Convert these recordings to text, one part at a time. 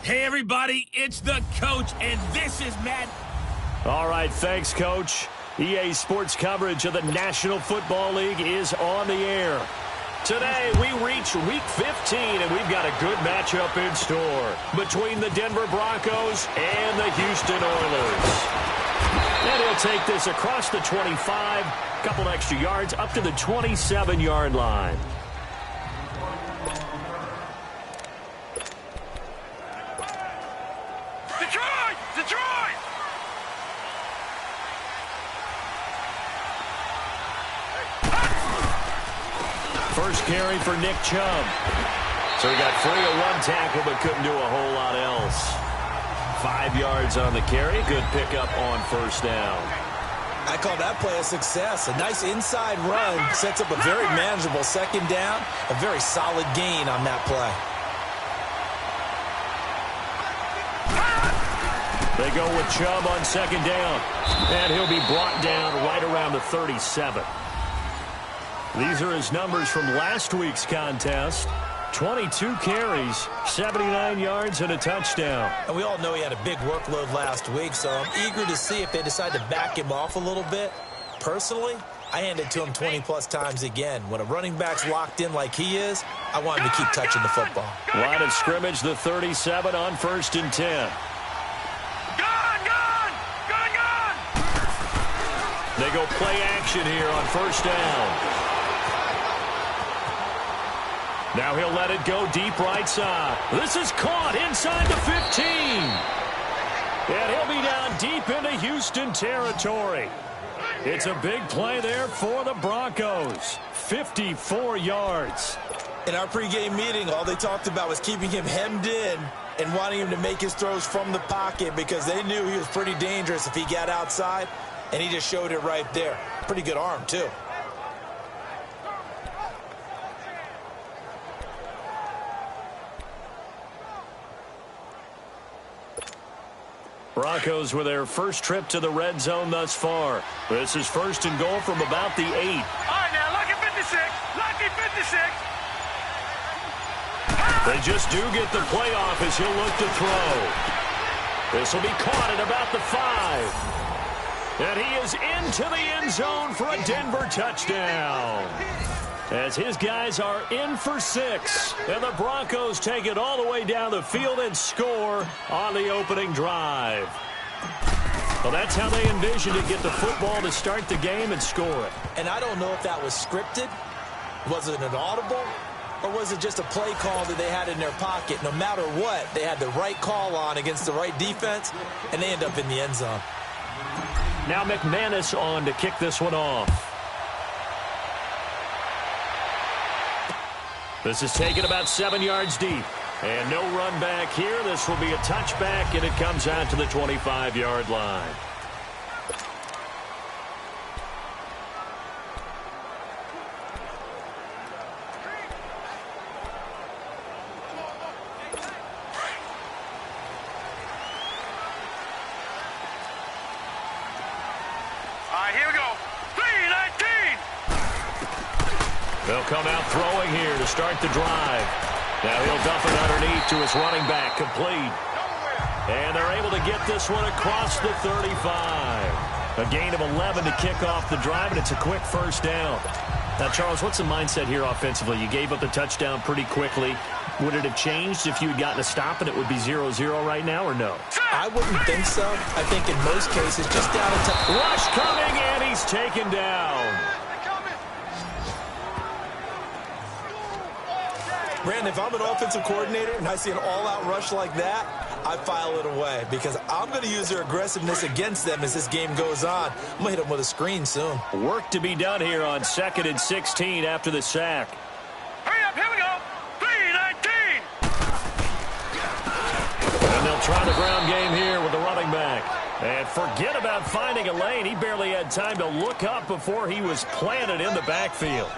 Hey, everybody, it's the coach, and this is Matt. All right, thanks, Coach. EA Sports coverage of the National Football League is on the air. Today, we reach Week 15, and we've got a good matchup in store between the Denver Broncos and the Houston Oilers. And he'll take this across the 25, a couple extra yards, up to the 27-yard line. Detroit! First carry for Nick Chubb. So he got free of one tackle but couldn't do a whole lot else. 5 yards on the carry. Good pickup on first down. I call that play a success. A nice inside run sets up a very manageable second down. A very solid gain on that play. They go with Chubb on second down. And he'll be brought down right around the 37. These are his numbers from last week's contest. 22 carries, 79 yards, and a touchdown. And we all know he had a big workload last week, so I'm eager to see if they decide to back him off a little bit. Personally, I hand it to him 20-plus times again. When a running back's locked in like he is, I want him to keep touching the football. Line of scrimmage, the 37 on 1st and 10. They go play action here on first down. Now he'll let it go deep right side. This is caught inside the 15. And he'll be down deep into Houston territory. It's a big play there for the Broncos. 54 yards. In our pregame meeting, all they talked about was keeping him hemmed in and wanting him to make his throws from the pocket because they knew he was pretty dangerous if he got outside, and he just showed it right there. Pretty good arm, too. Broncos with their first trip to the red zone thus far. This is 1st and goal from about the 8. All right, now, lucky 56. Lucky 56. They just do get the play off as he'll look to throw. This will be caught at about the 5. And he is into the end zone for a Denver touchdown. As his guys are in for 6. And the Broncos take it all the way down the field and score on the opening drive. Well, that's how they envisioned it, get the football to start the game and score it. And I don't know if that was scripted. Was it an audible? Or was it just a play call that they had in their pocket? No matter what, they had the right call on against the right defense, and they end up in the end zone. Now McManus on to kick this one off. This is taken about 7 yards deep. And no run back here. This will be a touchback, and it comes out to the 25-yard line. Here we go. 3-19. They'll come out throwing here to start the drive. Now he'll dump it underneath to his running back, complete. And they're able to get this one across the 35. A gain of 11 to kick off the drive, and it's a quick first down. Now, Charles, what's the mindset here offensively? You gave up the touchdown pretty quickly. Would it have changed if you had gotten a stop and it would be 0-0 right now, or no? I wouldn't think so. I think in most cases, just down a touch. Rush coming, and he's taken down. Brandon, if I'm an offensive coordinator and I see an all-out rush like that, I file it away because I'm going to use their aggressiveness against them as this game goes on. I'm going to hit them with a screen soon. Work to be done here on 2nd and 16 after the sack. Hurry up, here we go. 3-19. And they'll try the ground game here with the running back. And forget about finding a lane. He barely had time to look up before he was planted in the backfield.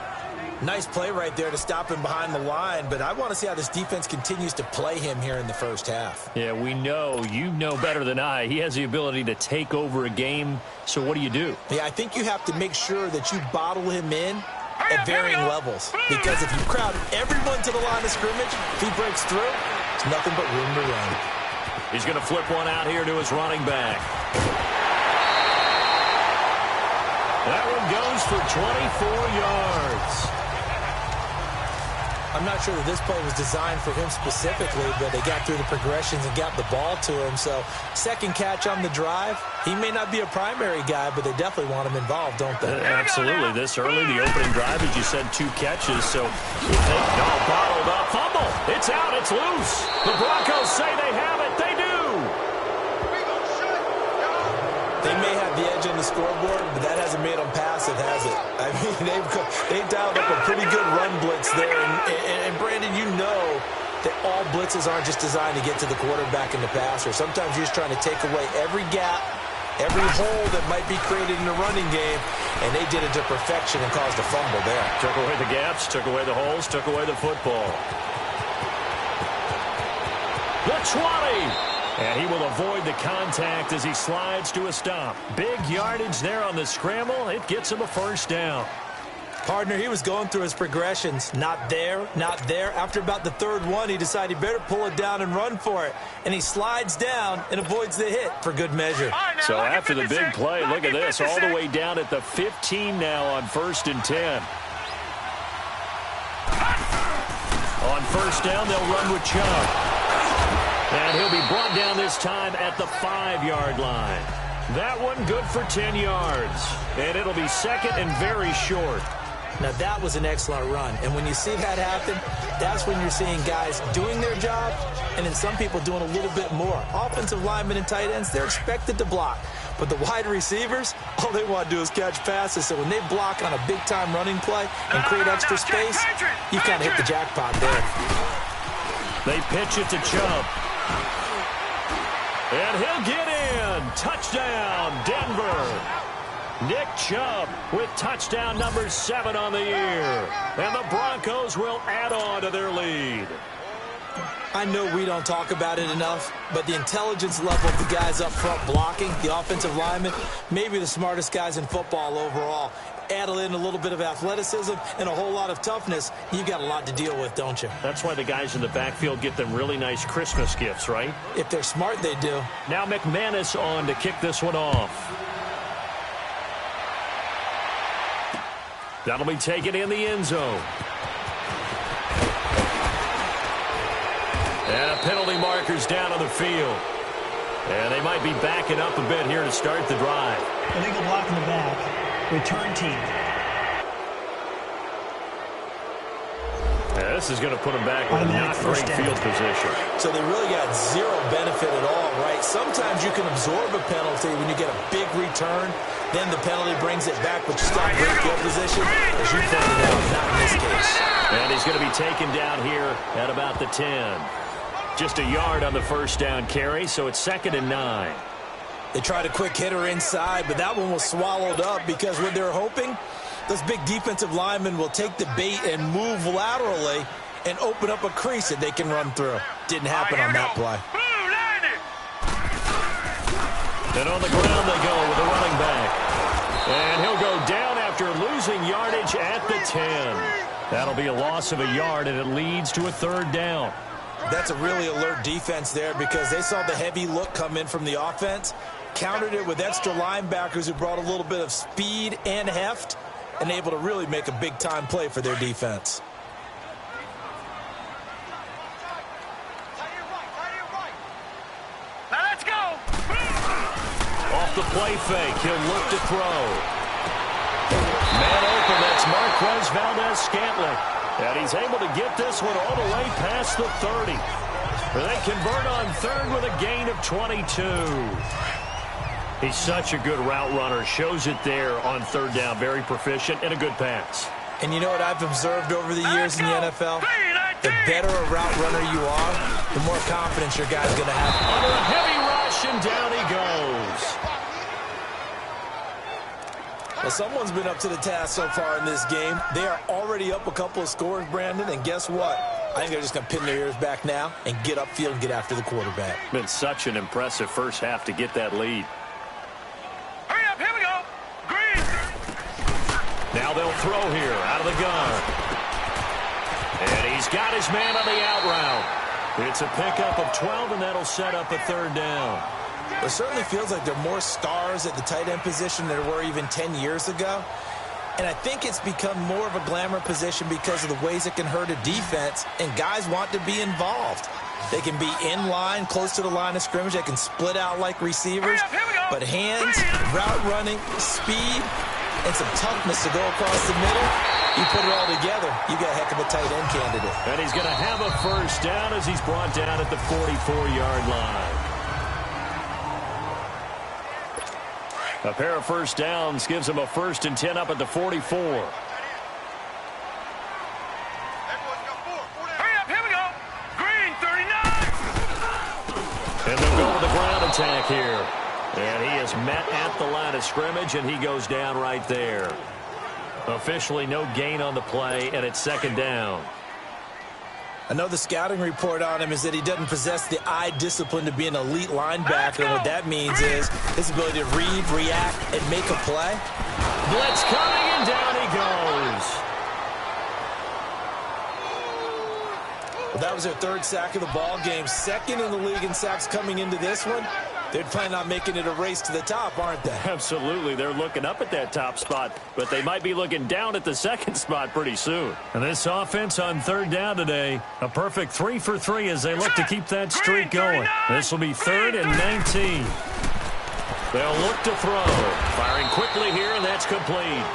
Nice play right there to stop him behind the line, but I want to see how this defense continues to play him here in the first half. Yeah, we know. You know better than I. He has the ability to take over a game, so what do you do? Yeah, I think you have to make sure that you bottle him in at varying levels, because if you crowd everyone to the line of scrimmage, if he breaks through, there's nothing but room to run. He's going to flip one out here to his running back. That one goes for 24 yards. I'm not sure that this play was designed for him specifically, but they got through the progressions and got the ball to him. So, second catch on the drive. He may not be a primary guy, but they definitely want him involved, don't they? Absolutely. This early, the opening drive, as you said, 2 catches. So, bottled up. Fumble. It's out. It's loose. The Broncos say they have it. They do. They may have the edge on the scoreboard, but that hasn't made them passive, has it? I mean, they've dialed up a pretty good run blitz there. And Brandon, you know that all blitzes aren't just designed to get to the quarterback and the passer. Sometimes you're just trying to take away every gap, every hole that might be created in the running game, and they did it to perfection and caused a fumble there. Took away the gaps, took away the holes, took away the football. The 20. And he will avoid the contact as he slides to a stop. Big yardage there on the scramble. It gets him a first down. Partner, he was going through his progressions. Not there, not there. After about the third one, he decided he better pull it down and run for it. And he slides down and avoids the hit for good measure. So after the big play, look at this. All the way down at the 15 now on 1st and 10. On first down, they'll run with Chubb. And he'll be brought down this time at the 5-yard line. That one good for 10 yards. And it'll be second and very short. Now, that was an excellent run. And when you see that happen, that's when you're seeing guys doing their job and then some people doing a little bit more. Offensive linemen and tight ends, they're expected to block. But the wide receivers, all they want to do is catch passes. So when they block on a big-time running play and create extra space, you kind of hit the jackpot there. They pitch it to Chubb. And he'll get in. Touchdown, Denver. Nick Chubb with touchdown number 7 on the year. And the Broncos will add on to their lead. I know we don't talk about it enough, but the intelligence level of the guys up front blocking, the offensive linemen, maybe the smartest guys in football overall. Add in a little bit of athleticism and a whole lot of toughness, you got a lot to deal with, don't you? That's why the guys in the backfield get them really nice Christmas gifts, right? If they're smart, they do. Now McManus on to kick this one off. That'll be taken in the end zone. And a penalty marker's down on the field. And they might be backing up a bit here to start the drive. Illegal block in the back. Return team. Yeah, this is going to put them back in a not great field position. So they really got zero benefit at all, right? Sometimes you can absorb a penalty when you get a big return. Then the penalty brings it back, but you still have great field position. As you pointed out, not in this case. And he's going to be taken down here at about the 10. Just a yard on the first down carry, so it's 2nd and 9. They tried a quick hitter inside, but that one was swallowed up because what they're hoping, those big defensive linemen will take the bait and move laterally and open up a crease that they can run through. Didn't happen on that play. And on the ground they go with the running back. And he'll go down after losing yardage at the 10. That'll be a loss of a yard, and it leads to a 3rd down. That's a really alert defense there because they saw the heavy look come in from the offense, countered it with extra linebackers who brought a little bit of speed and heft, and able to really make a big-time play for their defense. Now let's go. Off the play fake, he'll look to throw. Man open, that's Marquez Valdez-Scantling. And he's able to get this one all the way past the 30. They convert on 3rd with a gain of 22. He's such a good route runner. Shows it there on 3rd down. Very proficient and a good pass. And you know what I've observed over the years in the NFL? The better a route runner you are, the more confidence your guy's going to have. Under a heavy rush, and down he goes. Well, someone's been up to the task so far in this game. They are already up a couple of scores, Brandon, and guess what? I think they're just going to pin their ears back now and get upfield and get after the quarterback. Been such an impressive first half to get that lead. Hurry up, here we go. Green. Now they'll throw here out of the gun. And he's got his man on the out route. It's a pickup of 12, and that'll set up a third down. It certainly feels like there are more stars at the tight end position than there were even 10 years ago. And I think it's become more of a glamour position because of the ways it can hurt a defense, and guys want to be involved. They can be in line, close to the line of scrimmage. They can split out like receivers. But hands, route running, speed, and some toughness to go across the middle, you put it all together, you got a heck of a tight end candidate. And he's going to have a first down as he's brought down at the 44-yard line. A pair of first downs gives him a 1st and 10 up at the 44. Hurry up, here we go. Green, 39. And they'll go with the ground attack here. And he is met at the line of scrimmage, and he goes down right there. Officially no gain on the play, and it's 2nd down. I know the scouting report on him is that he doesn't possess the eye discipline to be an elite linebacker. And what that means is his ability to read, react, and make a play. Blitz coming, and down he goes. Well, that was their 3rd sack of the ball game. 2nd in the league in sacks coming into this one. They're planning on making it a race to the top, aren't they? Absolutely. They're looking up at that top spot, but they might be looking down at the 2nd spot pretty soon. And this offense on 3rd down today, a perfect 3 for 3 as they look to keep that streak going. This will be 3rd and 19. They'll look to throw. Firing quickly here, and that's complete.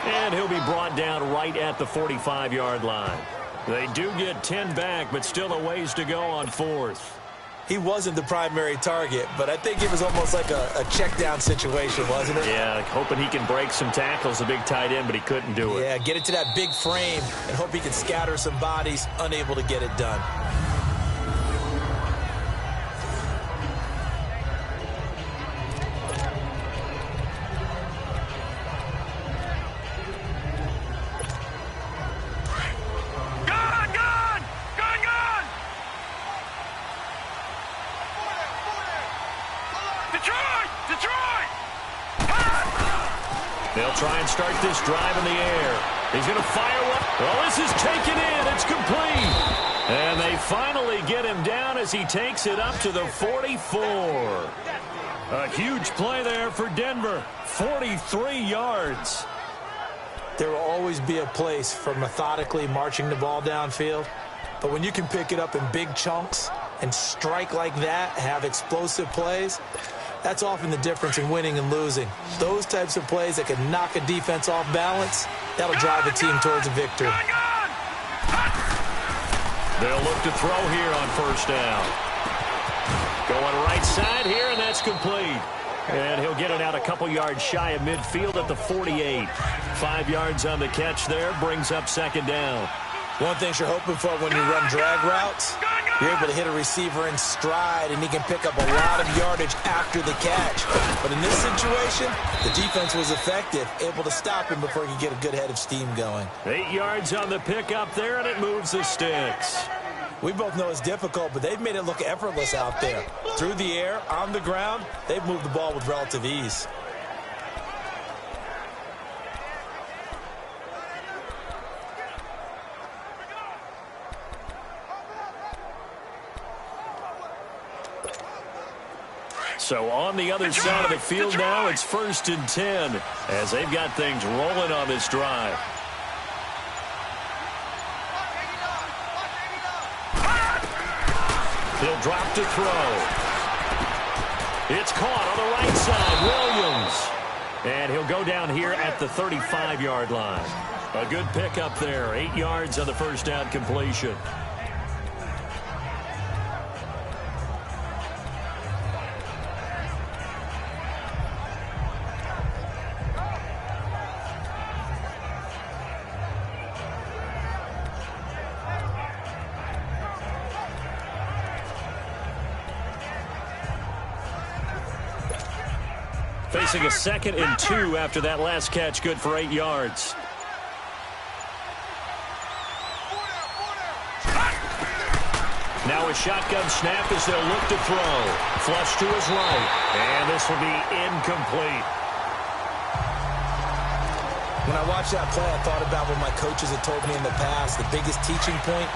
And he'll be brought down right at the 45-yard line. They do get 10 back, but still a ways to go on 4th. He wasn't the primary target, but I think it was almost like a check down situation, wasn't it? Yeah, hoping he can break some tackles, a big tight end, but he couldn't do it. Yeah, get it to that big frame and hope he can scatter some bodies, unable to get it done. They'll try and start this drive in the air. He's going to fire one. Well, this is taken in. It's complete. And they finally get him down as he takes it up to the 44. A huge play there for Denver. 43 yards. There will always be a place for methodically marching the ball downfield. But when you can pick it up in big chunks and strike like that, have explosive plays, that's often the difference in winning and losing. Those types of plays that can knock a defense off balance, that'll drive a team towards a victory. They'll look to throw here on 1st down. Going right side here, and that's complete. And he'll get it out a couple yards shy of midfield at the 48. 5 yards on the catch there, brings up 2nd down. One thing you're hoping for when you run drag routes, you're able to hit a receiver in stride, and he can pick up a lot of yardage after the catch. But in this situation, the defense was effective, able to stop him before he could get a good head of steam going. 8 yards on the pickup there, and it moves the sticks. We both know it's difficult, but they've made it look effortless out there. Through the air, on the ground, they've moved the ball with relative ease. So on the other side of the field now, it's 1st and 10 as they've got things rolling on this drive. He'll drop to throw. It's caught on the right side, Williams. And he'll go down here at the 35-yard line. A good pickup there, 8 yards on the 1st down completion. Facing a 2nd and 2 after that last catch, good for 8 yards. Now a shotgun snap as they'll look to throw. Flush to his right, and this will be incomplete. When I watched that play, I thought about what my coaches had told me in the past. The biggest teaching point,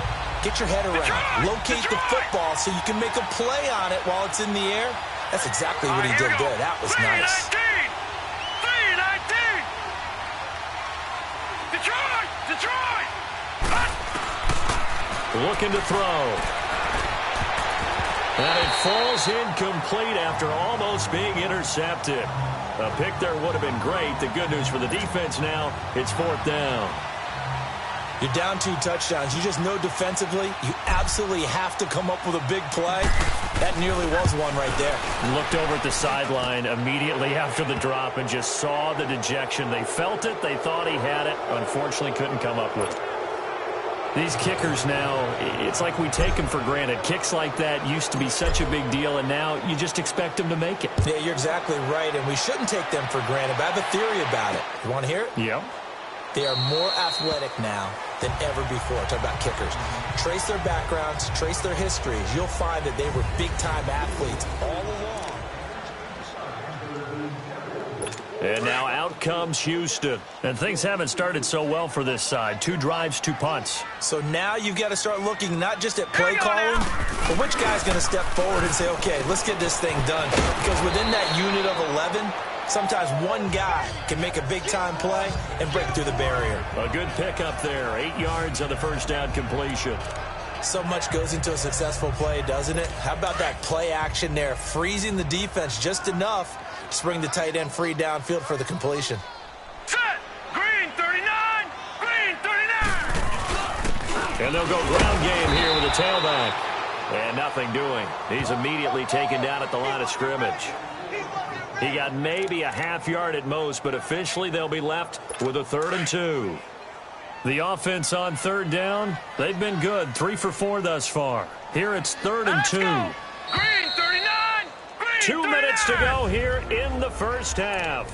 Get your head around. Locate the football so you can make a play on it while it's in the air. That's exactly what he did there. That was nice. 3-19! Detroit! Detroit! Looking to throw. And it falls incomplete after almost being intercepted. A pick there would have been great. The good news for the defense now, it's 4th down. You're down 2 touchdowns. You just know defensively you absolutely have to come up with a big play. That nearly was one right there. Looked over at the sideline immediately after the drop and just saw the dejection. They felt it. They thought he had it. Unfortunately, couldn't come up with it. These kickers now, it's like we take them for granted. Kicks like that used to be such a big deal, and now you just expect them to make it. Yeah, you're exactly right, and we shouldn't take them for granted. But I have a theory about it. You want to hear it? Yeah. They are more athletic now than ever before. Talk about kickers. Trace their backgrounds, trace their histories. You'll find that they were big-time athletes all along. And now out comes Houston. And things haven't started so well for this side. 2 drives, 2 punts. So now you've got to start looking not just at play calling, but which guy's going to step forward and say, okay, let's get this thing done. Because within that unit of 11, sometimes one guy can make a big-time play and break through the barrier. A good pickup there. 8 yards on the first down completion. So much goes into a successful play, doesn't it? How about that play action there, freezing the defense just enough to bring the tight end free downfield for the completion. Set! Green 39! Green 39! And they'll go ground game here with a tailback. And nothing doing. He's immediately taken down at the line of scrimmage. He got maybe a half yard at most, but officially they'll be left with a 3rd and 2. The offense on 3rd down, they've been good. 3 for 4 thus far. Here it's 3rd and 2. Green 39! Green 2 minutes to go here in the first half.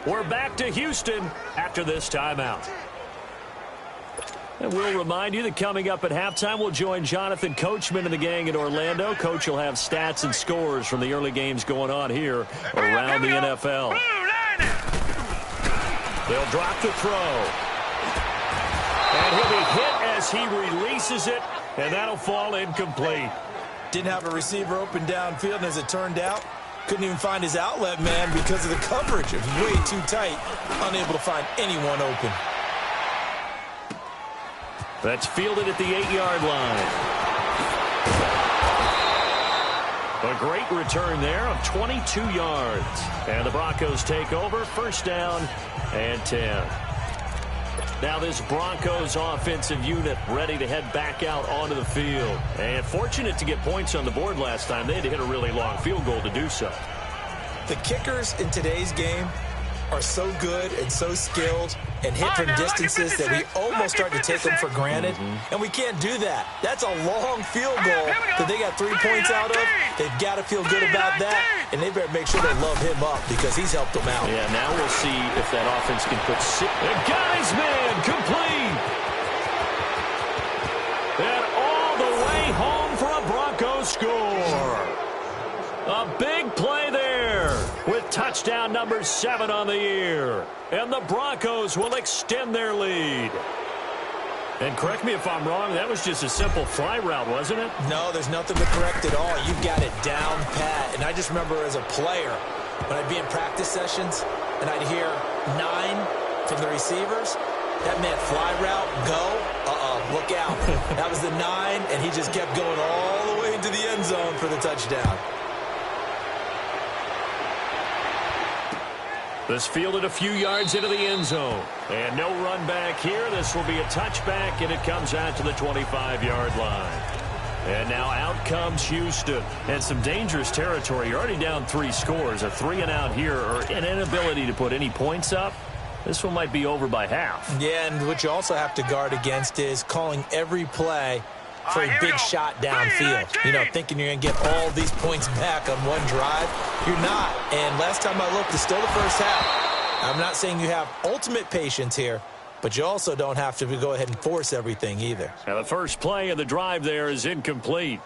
We're back to Houston after this timeout. And we'll remind you that coming up at halftime, we'll join Jonathan Coachman and the gang in Orlando. Coach will have stats and scores from the early games going on here around the NFL. They'll drop the throw. And he'll be hit as he releases it, and that'll fall incomplete. Didn't have a receiver open downfield, and as it turned out, couldn't even find his outlet man because of the coverage. It was way too tight, unable to find anyone open. That's fielded at the 8-yard line. A great return there of 22 yards. And the Broncos take over, 1st down and 10. Now this Broncos offensive unit ready to head back out onto the field. And fortunate to get points on the board last time. They had to hit a really long field goal to do so. The kickers in today's game are so good and so skilled and hit from distances that we almost start to take them for granted. And we can't do that. That's a long field goal that they got 3 points out of. They've got to feel good about that, and they better make sure they love him up because he's helped them out. Yeah, now we'll see if that offense can put six. And got his man complete. And all the way home for a Broncos score. A big play there with touchdown number 7 on the year. And the Broncos will extend their lead. And correct me if I'm wrong, that was just a simple fly route, wasn't it? No, there's nothing to correct at all. You've got it down pat. And I just remember as a player, when I'd be in practice sessions and I'd hear 9 from the receivers, that meant fly route, go, look out. That was the 9, and he just kept going all the way into the end zone for the touchdown. This fielded a few yards into the end zone. And no run back here. This will be a touchback, and it comes out to the 25-yard line. And now out comes Houston. And some dangerous territory. You're already down 3 scores. A 3-and-out here, or an inability to put any points up. This one might be over by half. Yeah, and what you also have to guard against is calling every play for a big shot downfield. You know, thinking you're going to get all these points back on one drive. You're not. And last time I looked, it's still the first half. I'm not saying you have ultimate patience here, but you also don't have to go ahead and force everything either. Now the first play of the drive there is incomplete.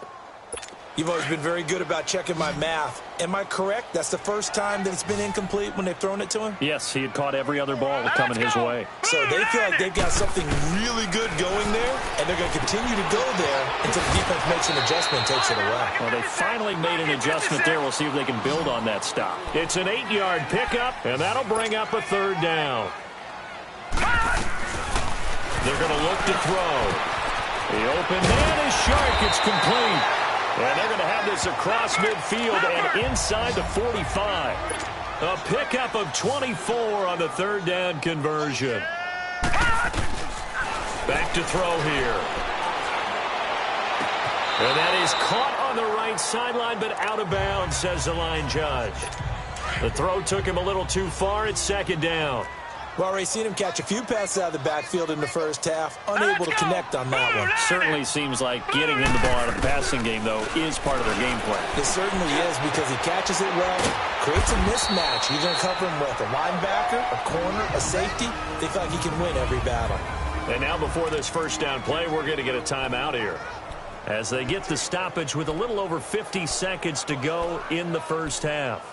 You've always been very good about checking my math. Am I correct? That's the first time that it's been incomplete when they've thrown it to him? Yes, he had caught every other ball coming his way. So they feel like they've got something really good going there, and they're going to continue to go there until the defense makes an adjustment and takes it away. Well, they finally made an adjustment there. We'll see if they can build on that stop. It's an 8-yard pickup, and that'll bring up a third down. They're going to look to throw. The open man is Shark. It's complete. And they're going to have this across midfield and inside the 45. A pickup of 24 on the third down conversion. Back to throw here. And that is caught on the right sideline, but out of bounds, says the line judge. The throw took him a little too far. It's second down. Well, already seen him catch a few passes out of the backfield in the first half. Unable to connect on that one. Certainly seems like getting him the ball out of the passing game, though, is part of their game plan. It certainly is because he catches it well, creates a mismatch. He's going to cover him with a linebacker, a corner, a safety. They feel like he can win every battle. And now before this first down play, we're going to get a timeout here. As they get the stoppage with a little over 50 seconds to go in the first half.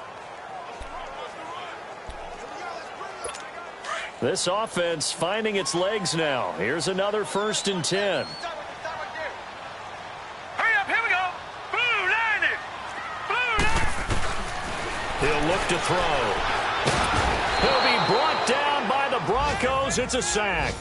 This offense finding its legs now. Here's another 1st and 10. Hurry up, here we go. Blue line it. Blue line. He'll look to throw. He'll be brought down by the Broncos. It's a sack.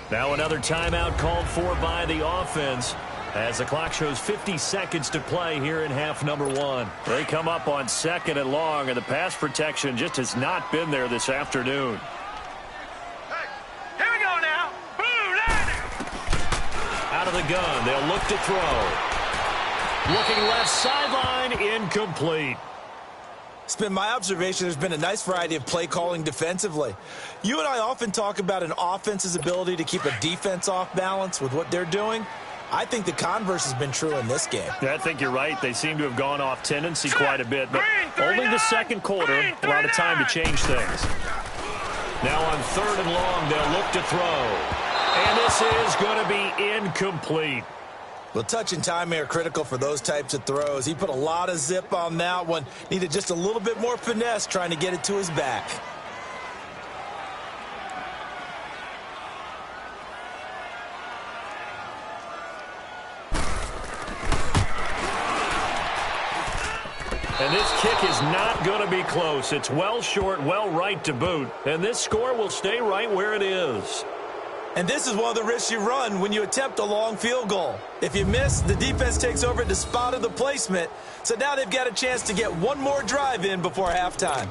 Now another timeout called for by the offense as the clock shows 50 seconds to play here in half number 1. They come up on 2nd and long, and the pass protection just has not been there this afternoon. Out of the gun, they'll look to throw. Looking left sideline, incomplete. It's been my observation there's been a nice variety of play calling defensively. You and I often talk about an offense's ability to keep a defense off balance with what they're doing. I think the converse has been true in this game. Yeah, I think you're right. They seem to have gone off tendency quite a bit, but only the second quarter, a lot of time to change things. Now on 3rd and long, they'll look to throw. And this is going to be incomplete. Well, touch and timing are critical for those types of throws. He put a lot of zip on that one. Needed just a little bit more finesse trying to get it to his back. And this kick is not going to be close. It's well short, well right to boot. And this score will stay right where it is. And this is one of the risks you run when you attempt a long field goal. If you miss, the defense takes over at the spot of the placement. So now they've got a chance to get one more drive in before halftime.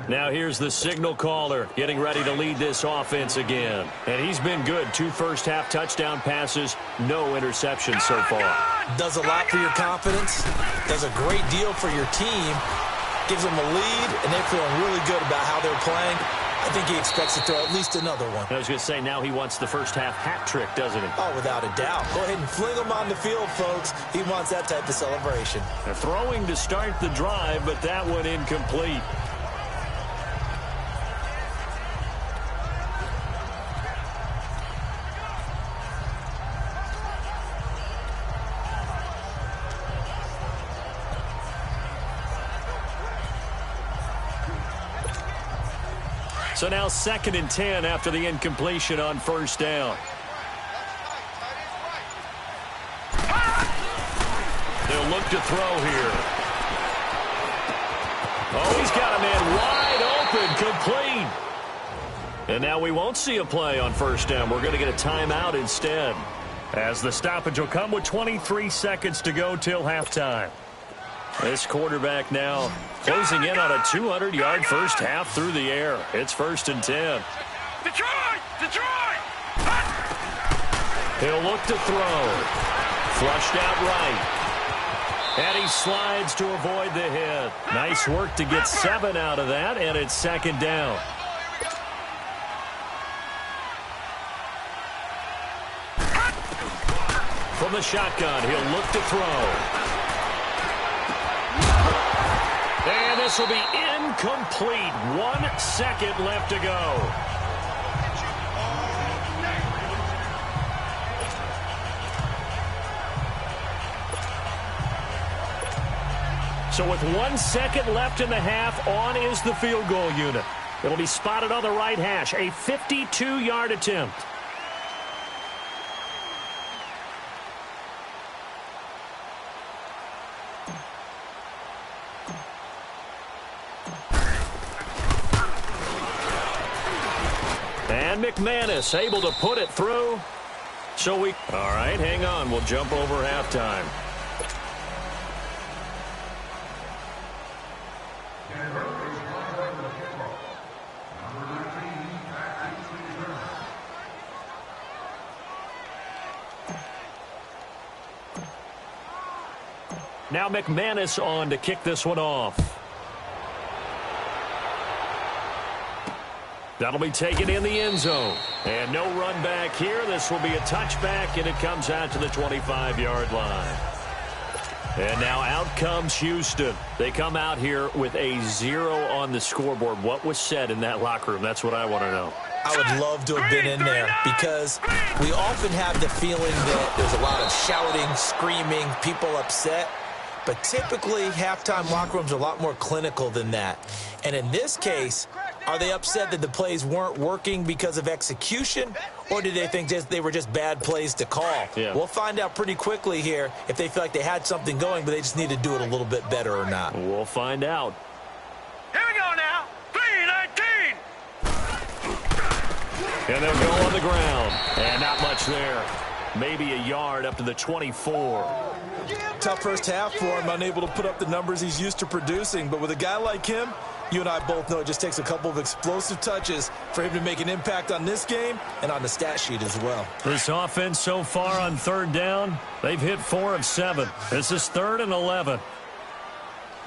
Now here's the signal caller getting ready to lead this offense again. And he's been good. 2 first-half touchdown passes, no interceptions so far. Does a lot for your confidence. Does a great deal for your team. Gives them a lead, and they're feeling really good about how they're playing. I think he expects to throw at least another one. I was going to say, now he wants the first-half hat trick, doesn't he? Oh, without a doubt. Go ahead and fling him on the field, folks. He wants that type of celebration. They're throwing to start the drive, but that one incomplete. So now 2nd and 10 after the incompletion on 1st down. They'll look to throw here. Oh, he's got a man wide open, complete. And now we won't see a play on 1st down. We're going to get a timeout instead, as the stoppage will come with 23 seconds to go till halftime. This quarterback now closing in on a 200-yard first half through the air. It's 1st and 10. Detroit! Detroit! He'll look to throw. Flushed out right. And he slides to avoid the hit. Nice work to get 7 out of that, and it's 2nd down. From the shotgun, he'll look to throw. And this will be incomplete. 1 second left to go. So with 1 second left in the half, on is the field goal unit. It'll be spotted on the right hash, a 52-yard attempt. And McManus able to put it through. All right, hang on. We'll jump over halftime. Now McManus on to kick this one off. That'll be taken in the end zone. And no run back here. This will be a touchback, and it comes out to the 25-yard line. And now out comes Houston. They come out here with a 0 on the scoreboard. What was said in that locker room? That's what I want to know. I would love to have been in there because we often have the feeling that there's a lot of shouting, screaming, people upset. But typically, halftime locker rooms are a lot more clinical than that. And in this case, are they upset that the plays weren't working because of execution, or did they think they were just bad plays to call? Yeah. We'll find out pretty quickly here if they feel like they had something going, but they just need to do it a little bit better or not. We'll find out. Here we go now. 3-19. And they'll go on the ground. And not much there. Maybe a yard up to the 24. Tough first half for him, unable to put up the numbers he's used to producing. But with a guy like him, you and I both know it just takes a couple of explosive touches for him to make an impact on this game and on the stat sheet as well. This offense so far on third down, they've hit 4 of 7. This is 3rd and 11.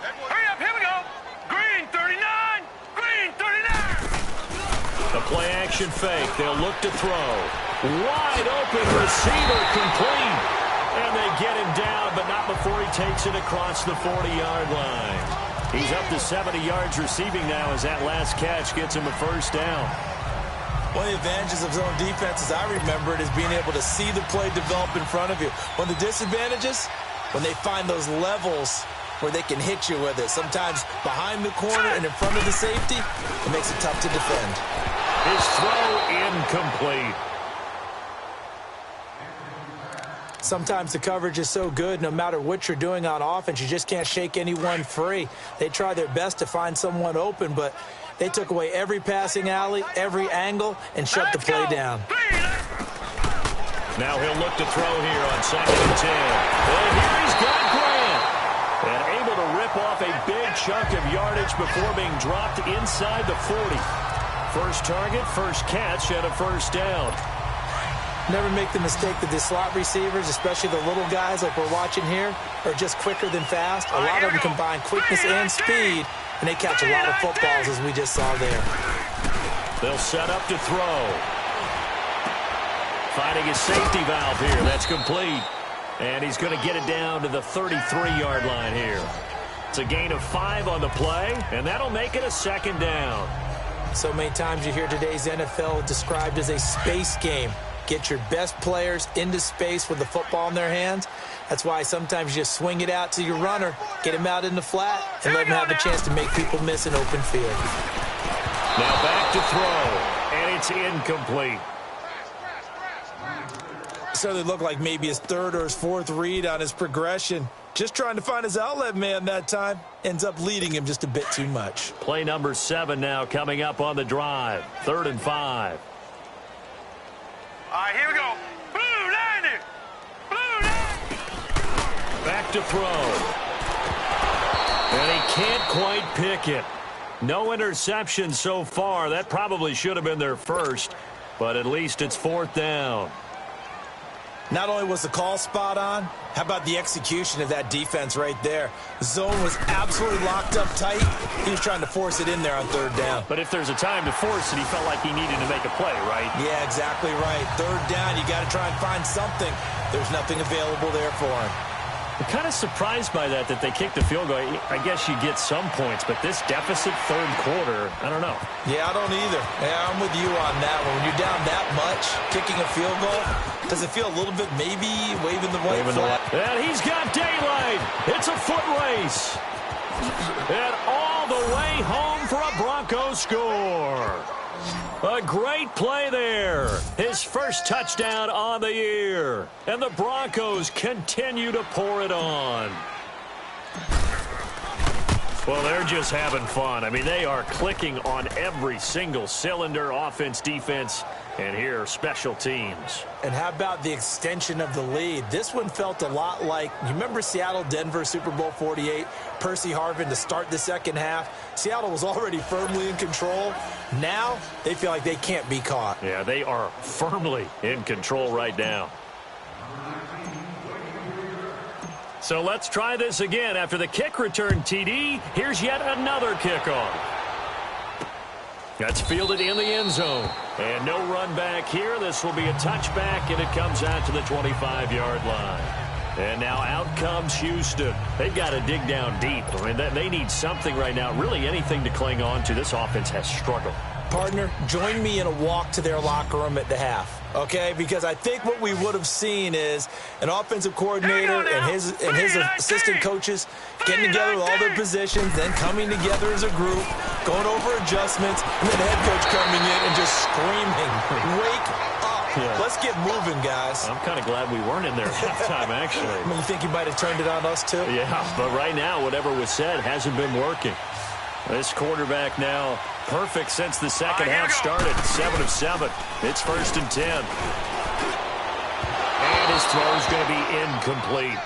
Hurry up, here we go. Green 39. Green 39. The play action fake. They'll look to throw. Wide open receiver complete. And they get him down, but not before he takes it across the 40-yard line. He's up to 70 yards receiving now as that last catch gets him a first down. One of the advantages of zone defense, as I remember it, is being able to see the play develop in front of you. One of the disadvantages, when they find those levels where they can hit you with it. Sometimes behind the corner and in front of the safety, it makes it tough to defend. His throw incomplete. Sometimes the coverage is so good, no matter what you're doing on offense, you just can't shake anyone free. They try their best to find someone open, but they took away every passing alley, every angle, and shut the play down. Now he'll look to throw here on 2nd and 10. And here he's got Grant. And able to rip off a big chunk of yardage before being dropped inside the 40. First target, first catch, and a first down. Never make the mistake that the slot receivers, especially the little guys like we're watching here, are just quicker than fast. A lot of them combine quickness and speed, and they catch a lot of footballs, as we just saw there. They'll set up to throw. Finding his safety valve here. That's complete. And he's going to get it down to the 33-yard line here. It's a gain of 5 on the play, and that'll make it a second down. So many times you hear today's NFL described as a space game. Get your best players into space with the football in their hands. That's why sometimes you just swing it out to your runner, get him out in the flat, and let him have a chance to make people miss an open field. Now back to throw, and it's incomplete. So they look like maybe his 3rd or his 4th read on his progression. Just trying to find his outlet man that time. Ends up leading him just a bit too much. Play number 7 now coming up on the drive. 3rd and 5. All right, here we go. Blue 90. Blue 90. Back to throw. And he can't quite pick it. No interception so far. That probably should have been their first, but at least it's 4th down. Not only was the call spot on, how about the execution of that defense right there? The zone was absolutely locked up tight. He was trying to force it in there on 3rd down. But if there's a time to force it, he felt like he needed to make a play, right? Yeah, exactly right. 3rd down, you got to try and find something. There's nothing available there for him. I'm kind of surprised by that they kicked the field goal. I guess you get some points, but this deficit 3rd quarter, I don't know. Yeah, I don't either. Yeah, I'm with you on that one. When you're down that much, kicking a field goal, does it feel a little bit maybe waving the white flag? And he's got daylight. It's a foot race. And all the way home for a Broncos score. A great play there. His first touchdown on the year. And the Broncos continue to pour it on. Well, they're just having fun. I mean, they are clicking on every single cylinder, offense, defense, and here, special teams. And how about the extension of the lead? This one felt a lot like, you remember Seattle-Denver Super Bowl 48? Percy Harvin to start the second half. Seattle was already firmly in control. Now, they feel like they can't be caught. Yeah, they are firmly in control right now. So let's try this again. After the kick return TD, here's yet another kickoff. That's fielded in the end zone. And no run back here. This will be a touchback, and it comes out to the 25-yard line. And now out comes Houston. They've got to dig down deep. I mean, they need something right now, really anything to cling on to. This offense has struggled. Partner, join me in a walk to their locker room at the half, okay? Because I think what we would have seen is an offensive coordinator and his assistant coaches getting together with all their positions, then coming together as a group, going over adjustments, and then the head coach coming in and just screaming, "Wake up. Yeah. Let's get moving, guys." I'm kind of glad we weren't in there at halftime, actually. I mean, you think he might have turned it on us, too? Yeah, but right now, whatever was said hasn't been working. This quarterback now perfect since the second half started. 7 of 7. It's 1st and 10. And his throw's going to be incomplete.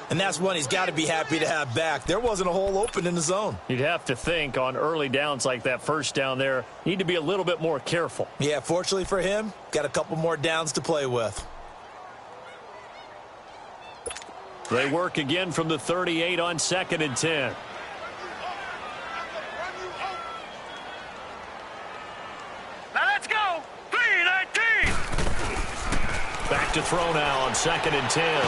And that's one he's got to be happy to have back. There wasn't a hole open in the zone. You'd have to think on early downs like that first down there, need to be a little bit more careful. Yeah, fortunately for him, got a couple more downs to play with. They work again from the 38 on 2nd and 10. Now let's go. 3-19. Back to throw now on 2nd and 10.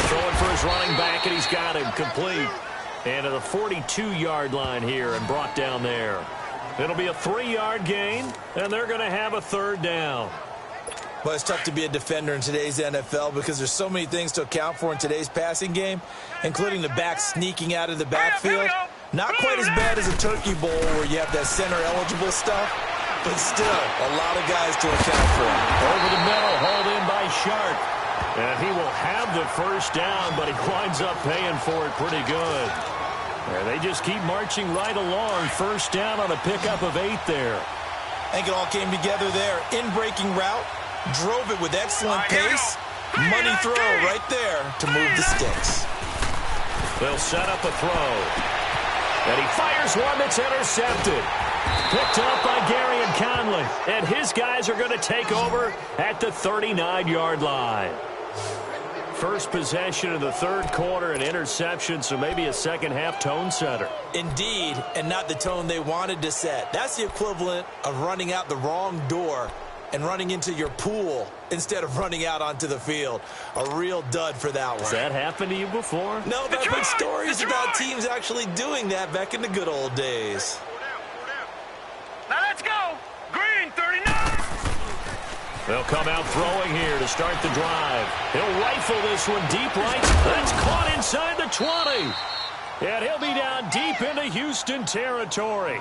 Throwing for his running back, and he's got him complete. And to the 42-yard line here and brought down there. It'll be a 3-yard gain, and they're going to have a 3rd down. Well, it's tough to be a defender in today's NFL because there's so many things to account for in today's passing game, including the back sneaking out of the backfield. Not quite as bad as a turkey bowl where you have that center-eligible stuff, but still a lot of guys to account for. Over the middle, hauled in by Sharp. And he will have the 1st down, but he winds up paying for it pretty good. And they just keep marching right along. 1st down on a pickup of 8 there. I think it all came together there. In-breaking route. Drove it with excellent pace. Money throw right there to move the sticks. They'll set up a throw. And he fires one that's intercepted. Picked up by Gary and Conley. And his guys are going to take over at the 39-yard line. First possession of the 3rd quarter, an interception, so maybe a second-half tone setter. Indeed, and not the tone they wanted to set. That's the equivalent of running out the wrong door and running into your pool instead of running out onto the field. A real dud for that one. Has that happened to you before? No, but I've heard stories about teams actually doing that back in the good old days. Now let's go. Green 39. They'll come out throwing here to start the drive. He'll rifle this one deep right. That's caught inside the 20. And he'll be down deep into Houston territory.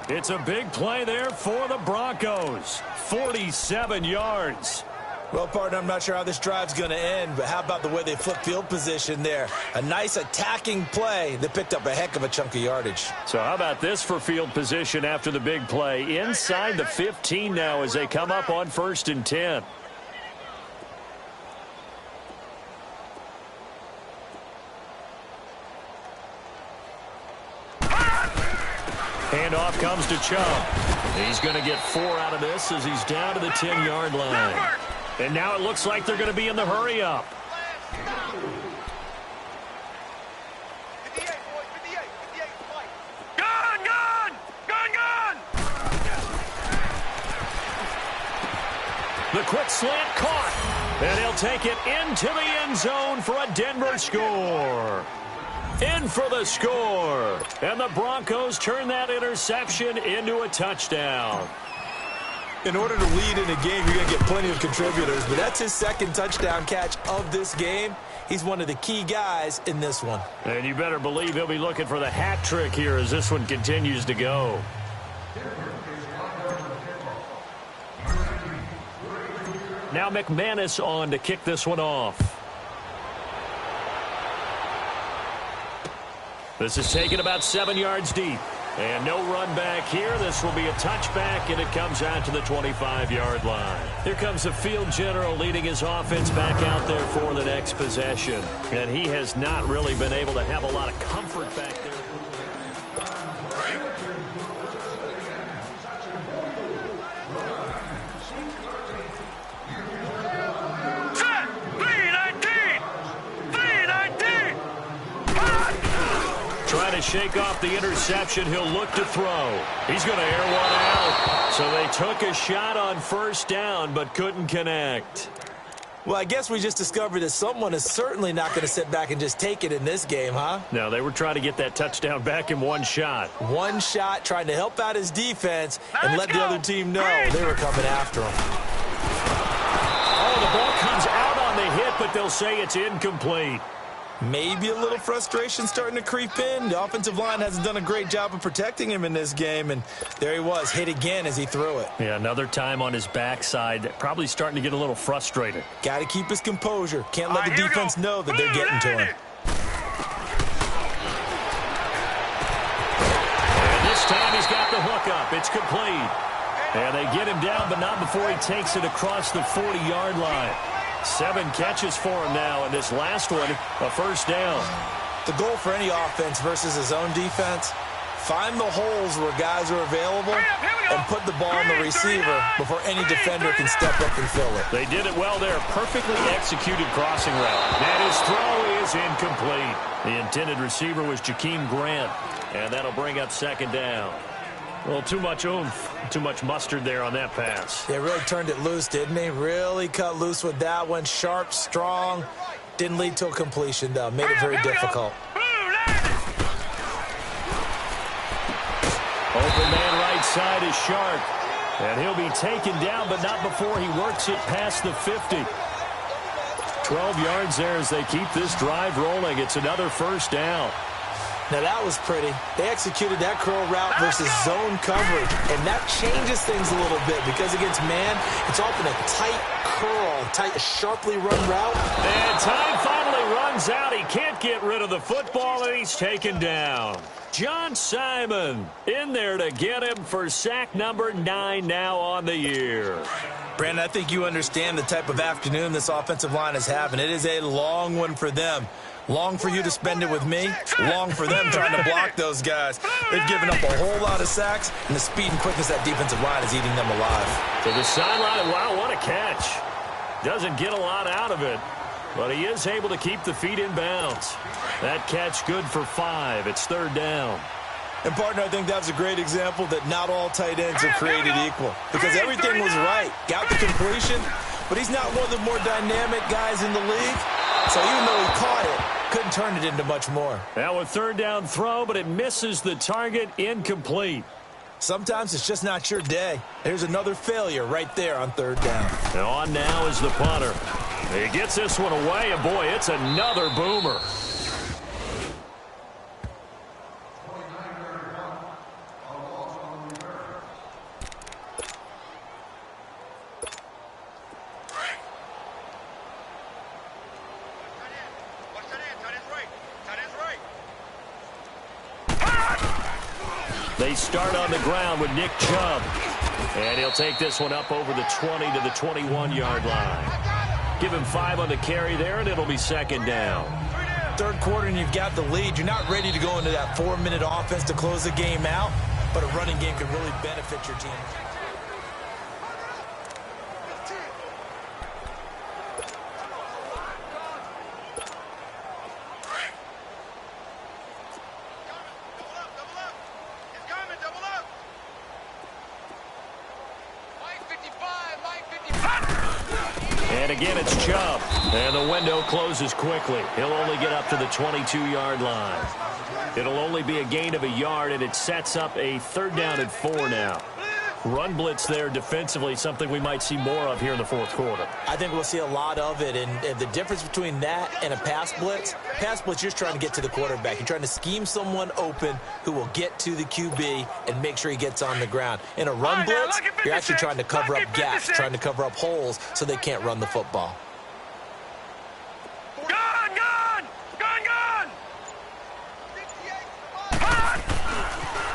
It's a big play there for the Broncos. 47 yards. Well, partner, I'm not sure how this drive's going to end, but how about the way they flip field position there? A nice attacking play that picked up a heck of a chunk of yardage. So how about this for field position after the big play? Inside the 15 now as they come up on 1st and 10. Handoff comes to Chubb. He's going to get 4 out of this as he's down to the 10-yard line. And now it looks like they're going to be in the hurry-up. Gun, gun! Gun, gun! The quick slant caught. And he'll take it into the end zone for a Denver score. In for the score. And the Broncos turn that interception into a touchdown. In order to lead in a game, you're going to get plenty of contributors, but that's his 2nd touchdown catch of this game. He's one of the key guys in this one. And you better believe he'll be looking for the hat trick here as this one continues to go. Now McManus on to kick this one off. This is taken about 7 yards deep. And no run back here. This will be a touchback, and it comes out to the 25-yard line. Here comes the field general leading his offense back out there for the next possession. And he has not really been able to have a lot of comfort back there. Trying to shake off the interception. He'll look to throw. He's going to air one out. So they took a shot on first down, but couldn't connect. Well, I guess we just discovered that someone is certainly not going to sit back and just take it in this game, huh? No, they were trying to get that touchdown back in one shot. One shot, trying to help out his defense and let the other team know they were coming after him. Oh, the ball comes out on the hit, but they'll say it's incomplete. Maybe a little frustration starting to creep in. The offensive line hasn't done a great job of protecting him in this game, and there he was, hit again as he threw it. Yeah, another time on his backside, probably starting to get a little frustrated. Got to keep his composure. Can't let the defense know that they're getting to him. And this time he's got the hook up. It's complete. And they get him down, but not before he takes it across the 40-yard line. 7 catches for him now, and this last one, a first down. The goal for any offense versus his own defense, find the holes where guys are available and put the ball on the receiver before any defender can step up and fill it. They did it well there. Perfectly executed crossing route. And his throw is incomplete. The intended receiver was Jakeem Grant, and that'll bring up second down. Well, too much oomph, too much mustard there on that pass. They really turned it loose, didn't he? Really cut loose with that one. Sharp, strong. Didn't lead to a completion, though. Made it very difficult. Open man right side is Sharp. And he'll be taken down, but not before he works it past the 50. 12 yards there as they keep this drive rolling. It's another first down. Now, that was pretty. They executed that curl route versus zone coverage, and that changes things a little bit because against man, it's often a tight curl, tight, sharply run route. And time finally runs out. He can't get rid of the football, and he's taken down. John Simon in there to get him for sack number 9 now on the year. Brandon, I think you understand the type of afternoon this offensive line is having. It is a long one for them. Long for you to spend it with me. Long for them trying to block those guys. They've given up a whole lot of sacks, and the speed and quickness of that defensive line is eating them alive. To the sideline, wow, what a catch. Doesn't get a lot out of it, but he is able to keep the feet in bounds. That catch good for 5. It's third down. And, partner, I think that was a great example that not all tight ends are created equal because everything was right. Got the completion, but he's not one of the more dynamic guys in the league. So even though he caught it, couldn't turn it into much more. Now a third down throw, but it misses the target, incomplete. Sometimes it's just not your day. There's another failure right there on third down. And on now is the punter. He gets this one away, and boy, it's another boomer. They start on the ground with Nick Chubb. And he'll take this one up over the 20 to the 21-yard line. Give him 5 on the carry there, and it'll be second down. Third quarter, and you've got the lead. You're not ready to go into that 4-minute offense to close the game out, but a running game can really benefit your team. And again, it's Chubb. And the window closes quickly. He'll only get up to the 22-yard line. It'll only be a gain of a yard, and it sets up a third down and 4 now. Run blitz there defensively, something we might see more of here in the fourth quarter. I think we'll see a lot of it, and the difference between that and a pass blitz, you're just trying to get to the quarterback. You're trying to scheme someone open who will get to the QB and make sure he gets on the ground. In a run blitz, you're actually trying to cover up gaps, trying to cover up holes so they can't run the football.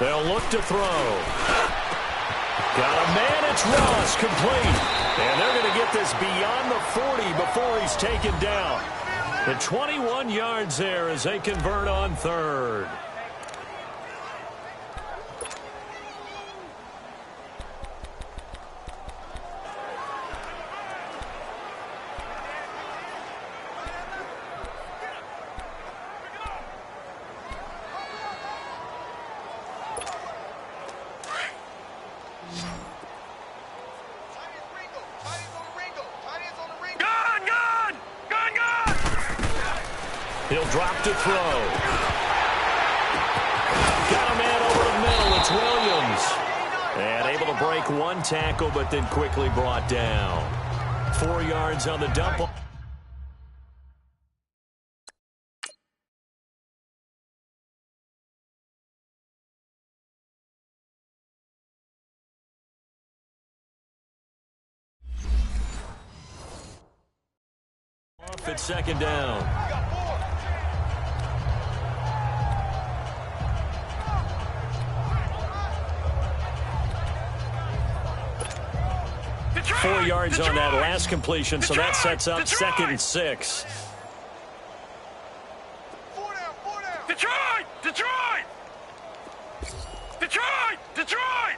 They'll look to throw. Got a man, it's Ross, complete. And they're going to get this beyond the 40 before he's taken down. The 21 yards there as they convert on third. He'll drop to throw. Got a man over the middle. It's Williams. And able to break one tackle, but then quickly brought down. 4 yards on the dump. Off at second down. Detroit, 4 yards Detroit, on that last completion, so that sets up Detroit, second and 6. Detroit! Detroit! Detroit! Detroit!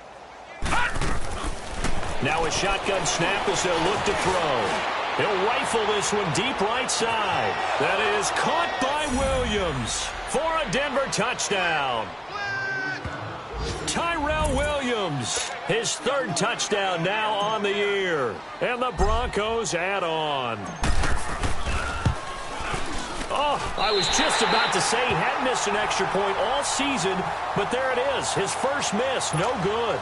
Now a shotgun snap as they'll look to throw. He'll rifle this one deep right side. That is caught by Williams for a Denver touchdown. Tyrell Williams, his third touchdown now on the year. And the Broncos add on. Oh, I was just about to say he hadn't missed an extra point all season, but there it is. His first miss, no good.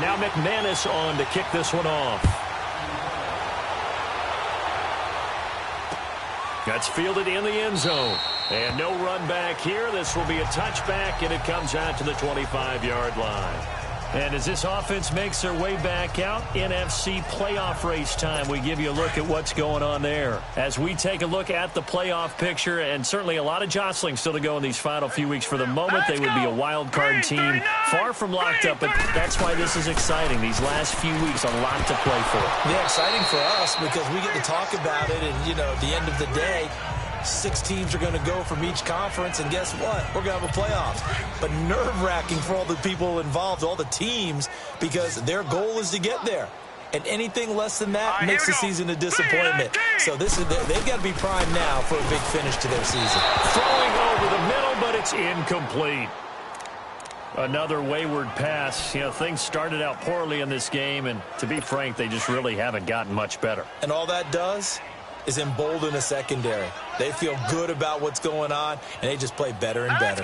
Now McManus on to kick this one off. That's fielded in the end zone. And no run back here. This will be a touchback, and it comes out to the 25-yard line. And as this offense makes their way back out, NFC playoff race time, we give you a look at what's going on there. As we take a look at the playoff picture, and certainly a lot of jostling still to go in these final few weeks. For the moment, they would be a wild card team, far from locked up, but that's why this is exciting. These last few weeks, a lot to play for. Yeah, exciting for us because we get to talk about it, and, you know, at the end of the day, 6 teams are going to go from each conference, and guess what? We're going to have a playoff. But nerve-wracking for all the people involved, all the teams, because their goal is to get there. And anything less than that makes the season a disappointment. So they've got to be primed now for a big finish to their season. Throwing over the middle, but it's incomplete. Another wayward pass. You know, things started out poorly in this game, and to be frank, they just really haven't gotten much better. And all that does is embolden a secondary. They feel good about what's going on, and they just play better and better.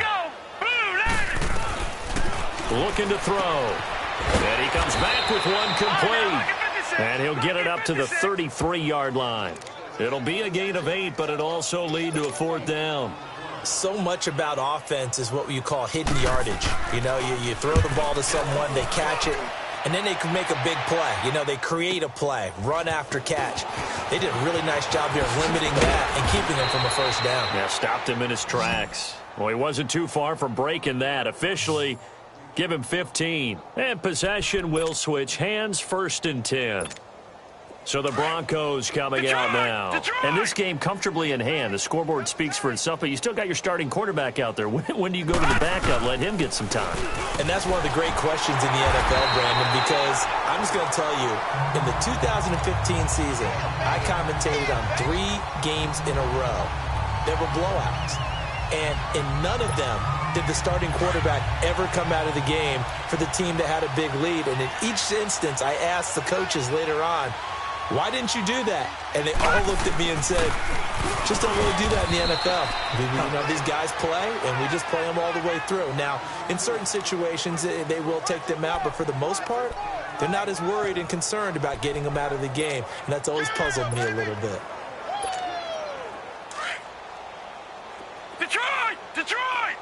Looking to throw. And he comes back with one complete. And he'll get it up to the 33-yard line. It'll be a gain of 8, but it'll also lead to a 4th down. So much about offense is what you call hidden yardage. You know, you throw the ball to someone, they catch it, and then they can make a big play. You know, they create a play, run after catch. They did a really nice job here of limiting that and keeping him from a first down. Yeah, stopped him in his tracks. Well, he wasn't too far from breaking that. Officially, give him 15. And possession will switch hands, 1st and 10. So the Broncos coming out now. And this game comfortably in hand. The scoreboard speaks for itself, but you still got your starting quarterback out there. When do you go to the backup? Let him get some time. And that's one of the great questions in the NFL, Brandon, because I'm just going to tell you, in the 2015 season, I commentated on 3 games in a row. There were blowouts. And in none of them did the starting quarterback ever come out of the game for the team that had a big lead. And in each instance, I asked the coaches later on, Why didn't you do that? And they all looked at me and said, just don't really do that in the NFL. You know, these guys play, and we just play them all the way through. Now, in certain situations, they will take them out, but for the most part, they're not as worried and concerned about getting them out of the game, and that's always puzzled me a little bit. Detroit! Detroit!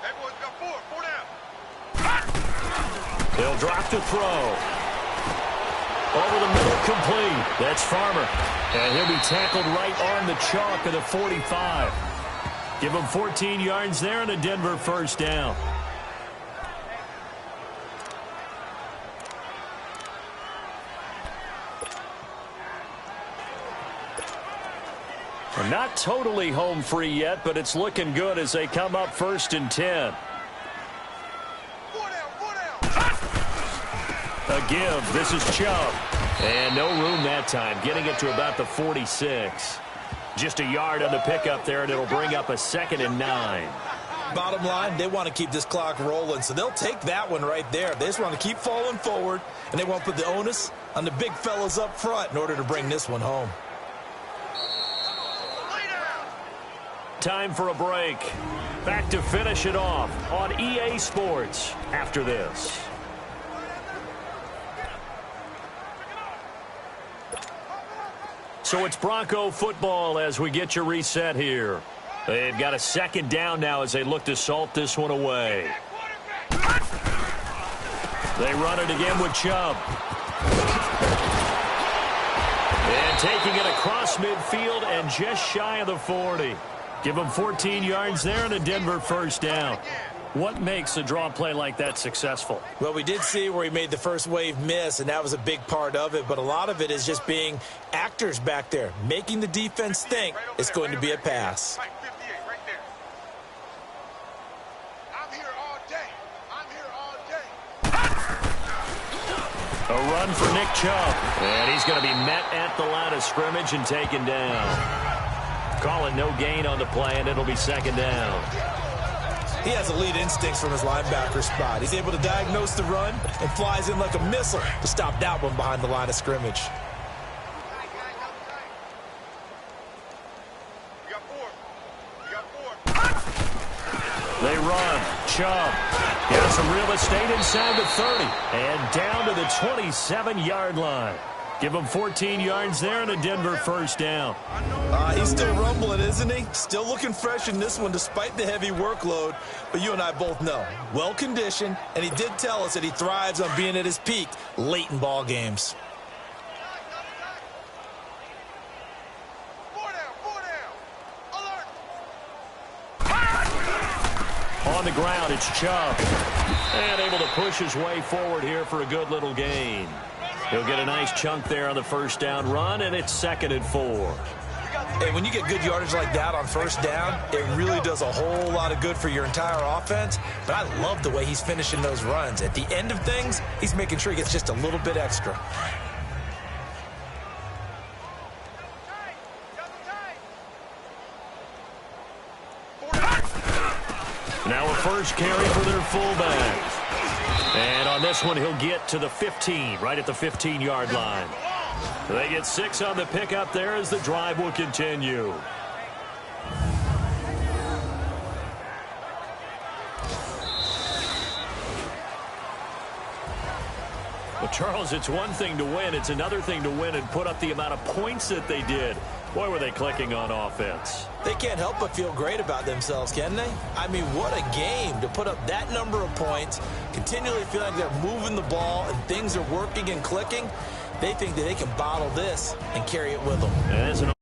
That boy's got four down. They'll drop to throw. Over the middle, complete. That's Farmer. And he'll be tackled right on the chalk of the 45. Give him 14 yards there and a Denver first down. They're not totally home free yet, but it's looking good as they come up 1st and 10. A give. This is Chubb. And no room that time. Getting it to about the 46. Just a yard on the pickup there, and it'll bring up a 2nd and 9. Bottom line, they want to keep this clock rolling, so they'll take that one right there. They just want to keep falling forward, and they want to put the onus on the big fellas up front in order to bring this one home. Time for a break. Back to finish it off on EA Sports after this. So it's Bronco football as we get you reset here. They've got a 2nd down now as they look to salt this one away. They run it again with Chubb. And taking it across midfield and just shy of the 40. Give them 14 yards there and a Denver first down. What makes a draw play like that successful? Well, we did see where he made the first wave miss, and that was a big part of it. But a lot of it is just being actors back there, making the defense think it's going to be a pass. Right, 58, right there. I'm here all day. I'm here all day. A run for Nick Chubb. And he's going to be met at the line of scrimmage and taken down. Calling no gain on the play, and it'll be 2nd down. He has elite instincts from his linebacker spot. He's able to diagnose the run and flies in like a missile to stop that one behind the line of scrimmage. We got four. They run. Chubb gets some real estate inside the 30 and down to the 27-yard line. Give him 14 yards there and a Denver first down. He's still rumbling, isn't he? Still looking fresh in this one despite the heavy workload. But you and I both know, well-conditioned, and he did tell us that he thrives on being at his peak late in ball games. Four down. Alert. On the ground, it's Chubb. And able to push his way forward here for a good little gain. He'll get a nice chunk there on the first down run, and it's 2nd and 4. Hey, when you get good yardage like that on first down, it really does a whole lot of good for your entire offense. But I love the way he's finishing those runs. At the end of things, he's making sure he gets just a little bit extra. Now a first carry for their fullback. And on this one, he'll get to the 15, right at the 15-yard line. They get 6 on the pickup there as the drive will continue. Well, Charles, it's one thing to win. It's another thing to win and put up the amount of points that they did. Boy, were they clicking on offense. They can't help but feel great about themselves, can they? I mean, what a game to put up that number of points, continually feel like they're moving the ball and things are working and clicking. They think that they can bottle this and carry it with them.